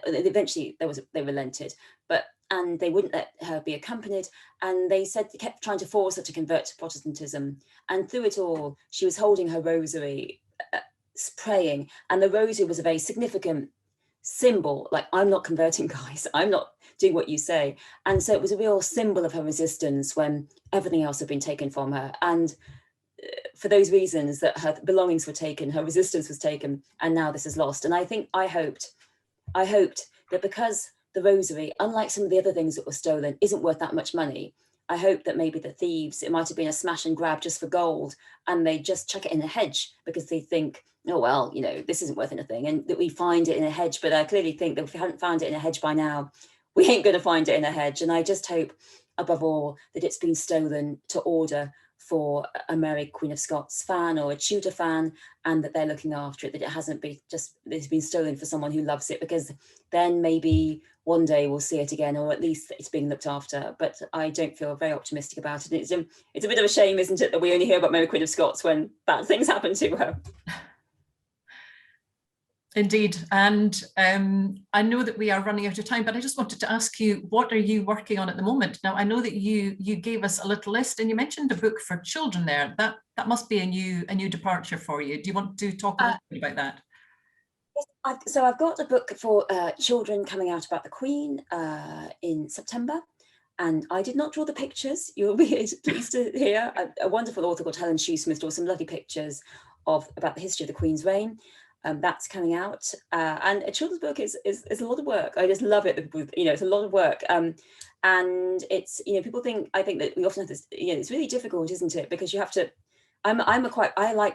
Eventually they relented, and they wouldn't let her be accompanied. And they kept trying to force her to convert to Protestantism. And through it all, she was holding her rosary, praying. And the rosary was a very significant symbol, like, I'm not converting, guys, I'm not doing what you say. And so it was a real symbol of her resistance when everything else had been taken from her. And for those reasons, that her belongings were taken, her resistance was taken, and now this is lost. And I hoped that because the rosary, unlike some of the other things that were stolen, isn't worth that much money, I hope that maybe the thieves, it might have been a smash and grab just for gold, and they just chuck it in a hedge because they think, oh, well, you know, this isn't worth anything, and that we find it in a hedge. But I clearly think that if we hadn't found it in a hedge by now, we ain't going to find it in a hedge. And I just hope, above all, that it's been stolen to order for a Mary Queen of Scots fan or a Tudor fan, and that they're looking after it, that it hasn't been just, it's been stolen for someone who loves it, because then maybe one day we'll see it again, or at least it's being looked after. But I don't feel very optimistic about it. It's a bit of a shame, isn't it, that we only hear about Mary Queen of Scots when bad things happen to her. Indeed. And I know that we are running out of time, but I just wanted to ask you, what are you working on at the moment? Now, I know that you gave us a little list, and you mentioned a book for children there. That must be a new departure for you. Do you want to talk a little bit about that? So I've got a book for children coming out about the Queen in September. And I did not draw the pictures. You'll be pleased to hear. A wonderful author called Helen Shoesmith draws some lovely pictures about the history of the Queen's reign. That's coming out, and a children's book is a lot of work. I just love it. You know, it's a lot of work, and it's, you know, people think, I think that we often have this, you know, it's really difficult, isn't it? Because you have to. I write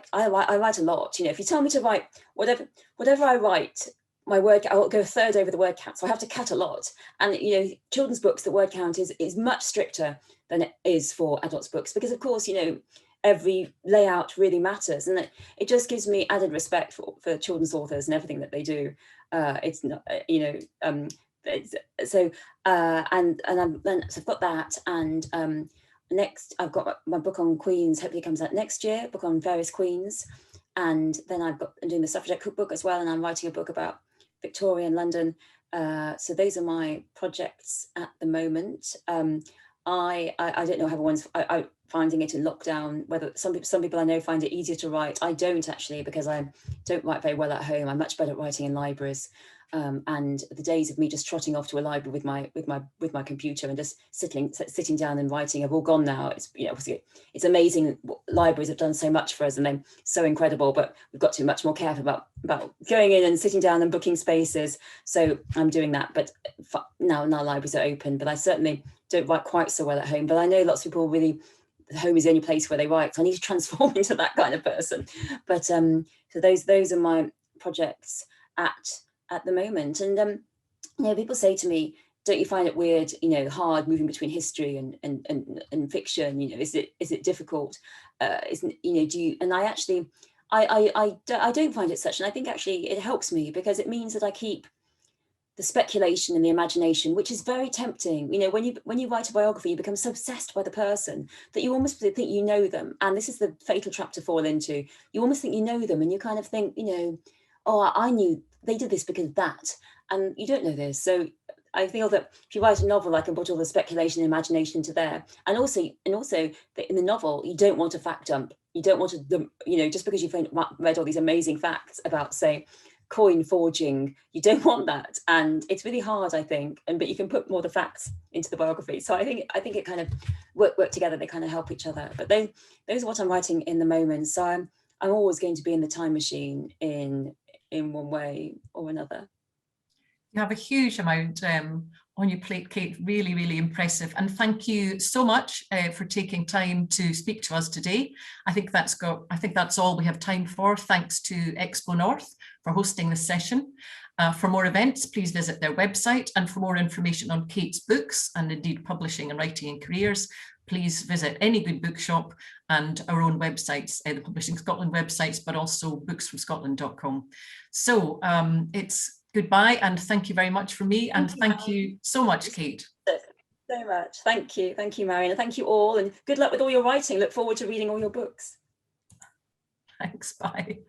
a lot. You know, if you tell me to write whatever I write, my word, I'll go a third over the word count. So I have to cut a lot. And, you know, children's books, the word count is much stricter than it is for adults' books, because of course, you know, every layout really matters, and it just gives me added respect for children's authors and everything that they do. It's not, you know, so I've got that, and next I've got my book on Queens, hopefully comes out next year, book on various Queens. And then I'm doing the Suffragette Cookbook as well, and I'm writing a book about Victoria and London. So those are my projects at the moment. I don't know how everyone's finding it in lockdown, whether some people I know find it easier to write. I don't actually, because I don't write very well at home. I'm much better at writing in libraries. And the days of me just trotting off to a library with my computer and just sitting down and writing have all gone now. It's, you know, obviously it's amazing. Libraries have done so much for us and they're so incredible, but we've got to be much more careful about going in and sitting down and booking spaces. So I'm doing that, but now libraries are open, but I certainly don't write quite so well at home. But I know lots of people really, home is the only place where they write. So I need to transform into that kind of person. But so those are my projects at the moment. And you know, people say to me, don't you find it weird, you know, hard moving between history and fiction? You know, is it difficult? Isn't, you know, do you? And I actually, I don't find it such. And I think actually it helps me because it means that I keep the speculation and the imagination, which is very tempting. You know, when you write a biography, you become so obsessed by the person that you almost think you know them. And this is the fatal trap to fall into. You almost think you know them, and you kind of think, you know, oh, I knew they did this because that, and you don't know this. So I feel that if you write a novel, I can put all the speculation and imagination into there. And also that in the novel, you don't want a fact dump. You don't want to, you know, just because you've read all these amazing facts about, say, coin forging, you don't want that. And it's really hard, I think. But you can put more of the facts into the biography. So I think it kind of work together. They kind of help each other. But those are what I'm writing in the moment. So I'm always going to be in the time machine in one way or another. You have a huge amount on your plate, Kate. Really, really impressive. And thank you so much for taking time to speak to us today. I think that's all we have time for. Thanks to XpoNorth for hosting this session. For more events, please visit their website. And for more information on Kate's books and indeed publishing and writing and careers, please visit any good bookshop and our own websites, the Publishing Scotland websites, but also booksfromscotland.com. So it's goodbye and thank you very much from me. And thank you so much, Kate. So much. Thank you, Marion. And thank you all. And good luck with all your writing. Look forward to reading all your books. Thanks. Bye.